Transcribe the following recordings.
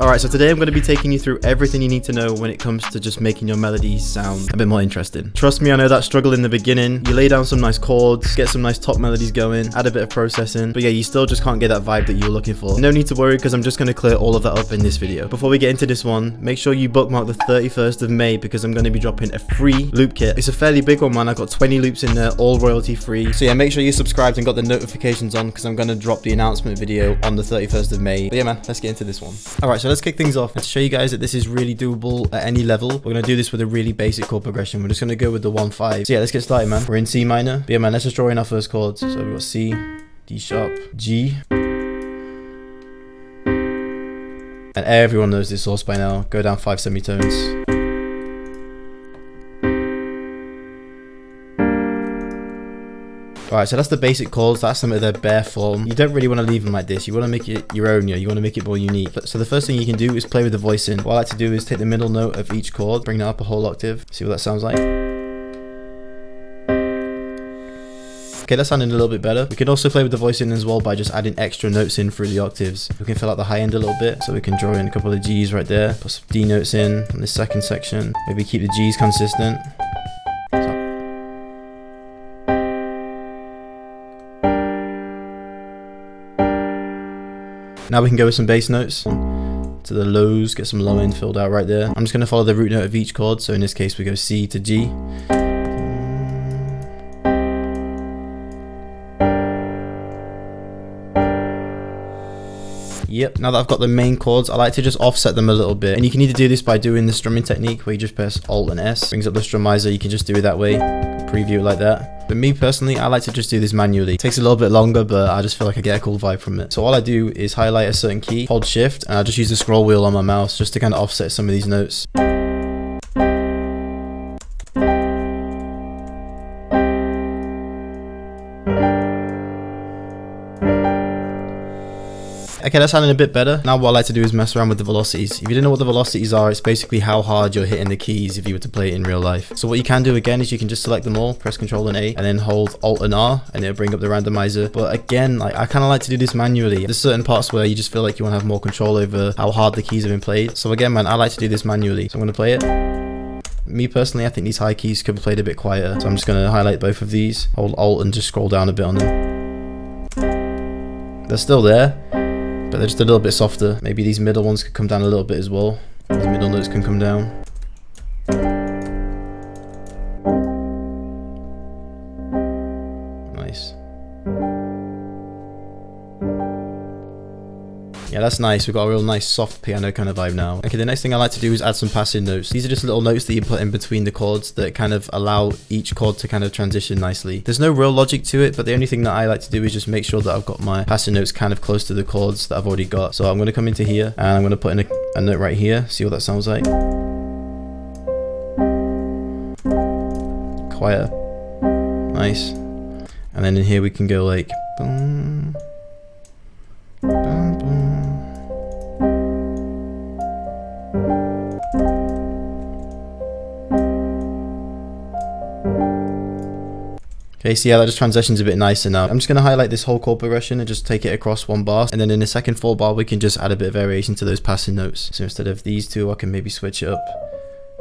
Alright, so today I'm going to be taking you through everything you need to know when it comes to just making your melodies sound a bit more interesting. Trust me, I know that struggle in the beginning. You lay down some nice chords, get some nice top melodies going, add a bit of processing, but yeah, you still just can't get that vibe that you're looking for. No need to worry, because I'm just going to clear all of that up in this video. Before we get into this one, make sure you bookmark the 31st of May, because I'm going to be dropping a free loop kit. It's a fairly big one, man. I've got 20 loops in there, all royalty free. So yeah, make sure you're subscribed and got the notifications on, because I'm going to drop the announcement video on the 31st of May. But yeah, man, let's get into this one. Alright, so let's kick things off. Let's show you guys that this is really doable at any level. We're going to do this with a really basic chord progression. We're just going to go with the 1-5. So yeah, let's get started, man. We're in C minor. But yeah, man, let's just draw in our first chords. So we've got C, D sharp, G. And everyone knows this source by now. Go down 5 semitones. Alright, so that's the basic chords. That's some of their bare form. You don't really want to leave them like this. You want to make it your own, you want to make it more unique. So the first thing you can do is play with the voicing. What I like to do is take the middle note of each chord, bring that up a whole octave, see what that sounds like. Okay, that's sounding a little bit better. We can also play with the voicing as well by just adding extra notes in through the octaves. We can fill out the high end a little bit, so we can draw in a couple of G's right there, put some D notes in this second section. Maybe keep the G's consistent. Now we can go with some bass notes to the lows, get some low end filled out right there. I'm just going to follow the root note of each chord. So in this case, we go C to G. Yep, now that I've got the main chords, I like to just offset them a little bit. And you can either do this by doing the strumming technique where you just press Alt and S. Brings up the strummizer, you can just do it that way. Preview it like that. But me personally, I like to just do this manually. It takes a little bit longer, but I just feel like I get a cool vibe from it. So all I do is highlight a certain key, hold shift, and I just use the scroll wheel on my mouse just to kind of offset some of these notes. Okay, that's sounding a bit better. Now what I like to do is mess around with the velocities. If you didn't know what the velocities are, it's basically how hard you're hitting the keys if you were to play it in real life. So what you can do again is you can just select them all, press Ctrl and A, and then hold Alt and R, and it'll bring up the randomizer. But again, like I kind of like to do this manually. There's certain parts where you just feel like you want to have more control over how hard the keys have been played. So again, man, I like to do this manually. So I'm going to play it. Me personally, I think these high keys could be played a bit quieter. So I'm just going to highlight both of these, hold Alt and just scroll down a bit on them. They're still there, but they're just a little bit softer. Maybe these middle ones could come down a little bit as well. These middle notes can come down. Nice. Yeah, that's nice. We've got a real nice soft piano kind of vibe now. Okay, the next thing I like to do is add some passing notes. These are just little notes that you put in between the chords that kind of allow each chord to kind of transition nicely. There's no real logic to it, but the only thing that I like to do is just make sure that I've got my passing notes kind of close to the chords that I've already got. So I'm going to come into here and I'm going to put in a note right here. See what that sounds like. Quieter. Nice. And then in here we can go like boom, boom, boom. Okay, see how that just transitions a bit nicer now. I'm just going to highlight this whole chord progression and just take it across one bar. And then in the second full bar, we can just add a bit of variation to those passing notes. So instead of these two, I can maybe switch it up,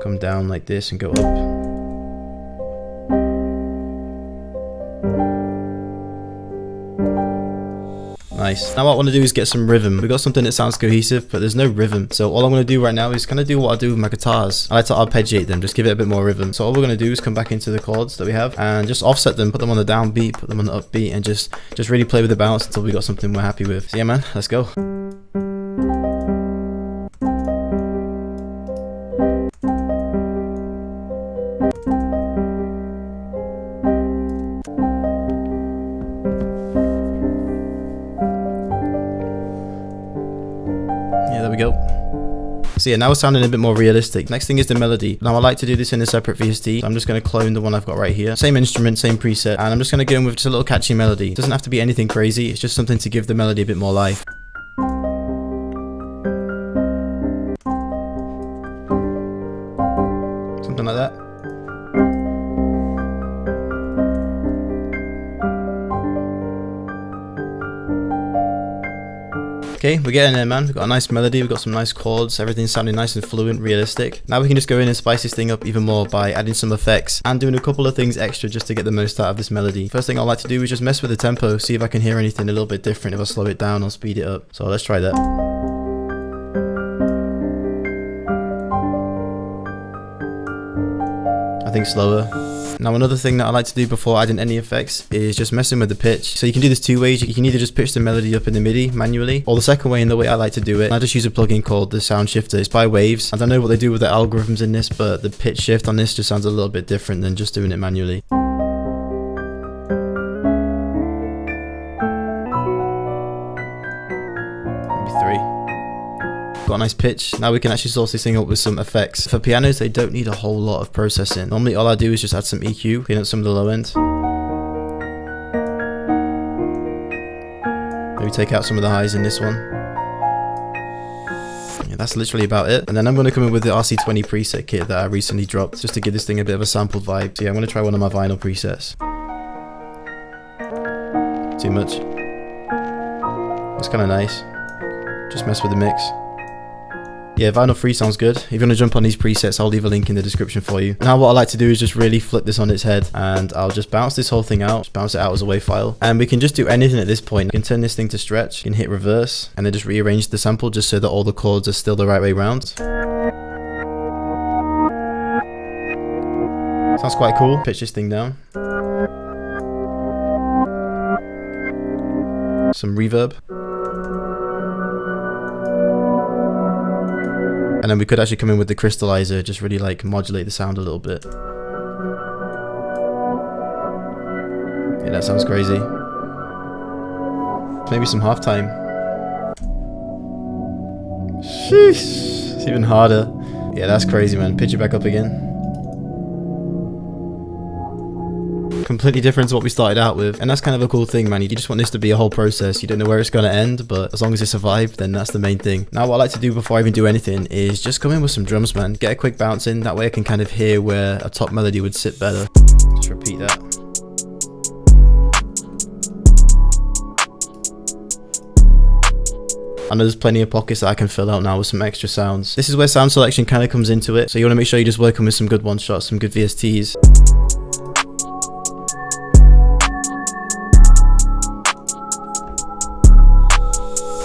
come down like this and go up. Nice. Now what I want to do is get some rhythm. We've got something that sounds cohesive, but there's no rhythm. So all I'm going to do right now is kind of do what I do with my guitars. I like to arpeggiate them, just give it a bit more rhythm. So all we're going to do is come back into the chords that we have and just offset them, put them on the downbeat, put them on the upbeat, and just really play with the bounce until we got something we're happy with. So yeah, man, let's go. There we go. So yeah, now it's sounding a bit more realistic. Next thing is the melody. Now I like to do this in a separate VST. I'm just going to clone the one I've got right here. Same instrument, same preset. And I'm just going to go in with just a little catchy melody. It doesn't have to be anything crazy. It's just something to give the melody a bit more life. Something like that. Okay, we're getting there, man. We've got a nice melody, we've got some nice chords, everything's sounding nice and fluent, realistic. Now we can just go in and spice this thing up even more by adding some effects and doing a couple of things extra just to get the most out of this melody. First thing I like to do is just mess with the tempo, see if I can hear anything a little bit different if I slow it down or speed it up. So let's try that. I think slower. Now another thing that I like to do before adding any effects is just messing with the pitch. So you can do this two ways. You can either just pitch the melody up in the MIDI manually, or the second way, and the way I like to do it, I just use a plugin called the Sound Shifter. It's by Waves. I don't know what they do with the algorithms in this, but the pitch shift on this just sounds a little bit different than just doing it manually. Maybe 3. Got a nice pitch. Now we can actually source this thing up with some effects. For pianos, they don't need a whole lot of processing. Normally all I do is just add some EQ, clean up some of the low end. Maybe take out some of the highs in this one. Yeah, that's literally about it. And then I'm going to come in with the RC20 preset kit that I recently dropped, just to give this thing a bit of a sampled vibe. So yeah, I'm going to try one of my vinyl presets. Too much. It's kind of nice. Just mess with the mix. Yeah, vinyl free sounds good. If you want to jump on these presets, I'll leave a link in the description for you. Now what I like to do is just really flip this on its head, and I'll just bounce this whole thing out, just bounce it out as a WAV file. And we can just do anything at this point. You can turn this thing to stretch, you can hit reverse, and then just rearrange the sample just so that all the chords are still the right way around. Sounds quite cool. Pitch this thing down. Some reverb. And then we could actually come in with the crystallizer, just really like modulate the sound a little bit. Yeah, that sounds crazy. Maybe some halftime. Sheesh, it's even harder. Yeah, that's crazy, man. Pitch it back up again. Completely different to what we started out with, and that's kind of a cool thing, man. You just want this to be a whole process. You don't know where it's going to end, but as long as it's a vibe, then that's the main thing. Now what I like to do before I even do anything is just come in with some drums, man. Get a quick bounce in, that way I can kind of hear where a top melody would sit better. Just repeat that. I know there's plenty of pockets that I can fill out now with some extra sounds. This is where sound selection kind of comes into it, so you want to make sure you're just working with some good one shots, some good VSTs.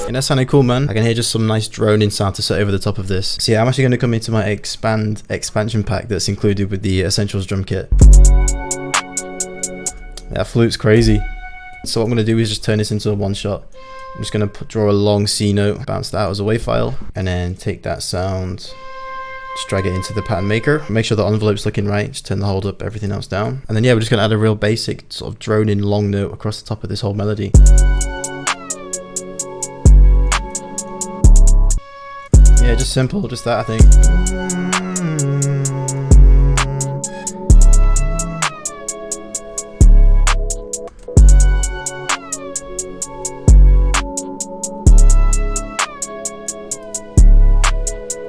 And that sounded cool, man. I can hear just some nice droning sound to set over the top of this. So yeah, I'm actually going to come into my expansion pack that's included with the Essentials drum kit. That flute's crazy. So what I'm going to do is just turn this into a one shot. I'm just going to draw a long C note, bounce that out as a WAV file, and then take that sound, just drag it into the pattern maker. Make sure the envelope's looking right, just turn the hold up, everything else down. And then yeah, we're just going to add a real basic sort of droning long note across the top of this whole melody. Yeah, just simple, just that, I think.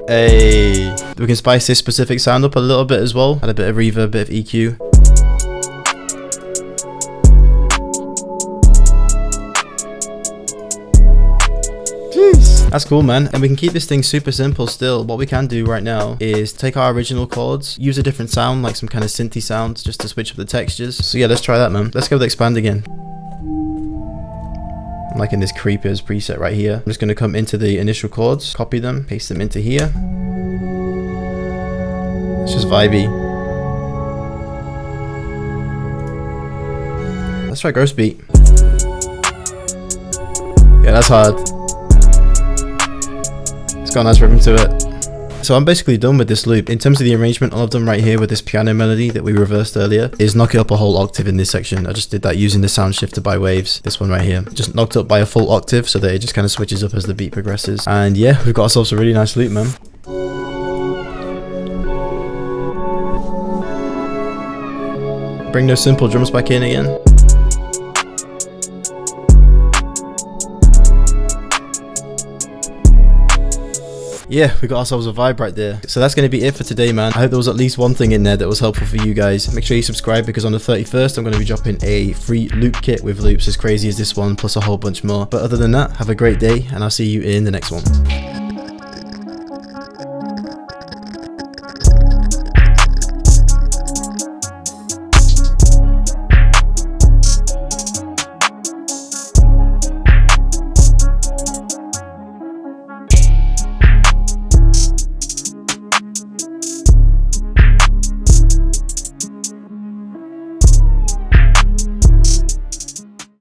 Hey, we can spice this specific sound up a little bit as well. Add a bit of reverb, a bit of EQ. That's cool, man. And we can keep this thing super simple still. What we can do right now is take our original chords, use a different sound, like some kind of synthy sound, just to switch up the textures. So yeah, let's try that, man. Let's go with expand again. I'm liking this creepers preset right here. I'm just going to come into the initial chords, copy them, paste them into here. It's just vibey. Let's try gross beat. Yeah, that's hard. Got a nice rhythm to it. So I'm basically done with this loop. In terms of the arrangement, all I've done right here with this piano melody that we reversed earlier is knock it up a whole octave in this section. I just did that using the Sound Shifter by Waves. This one right here. Just knocked up by a full octave so that it just kind of switches up as the beat progresses. And yeah, we've got ourselves a really nice loop, man. Bring those simple drums back in again. yeah, we got ourselves a vibe right there. So that's going to be it for today, man. I hope there was at least one thing in there that was helpful for you guys. Make sure you subscribe, because on the 31st I'm going to be dropping a free loop kit with loops as crazy as this one, plus a whole bunch more. But other than that, have a great day, and I'll see you in the next one.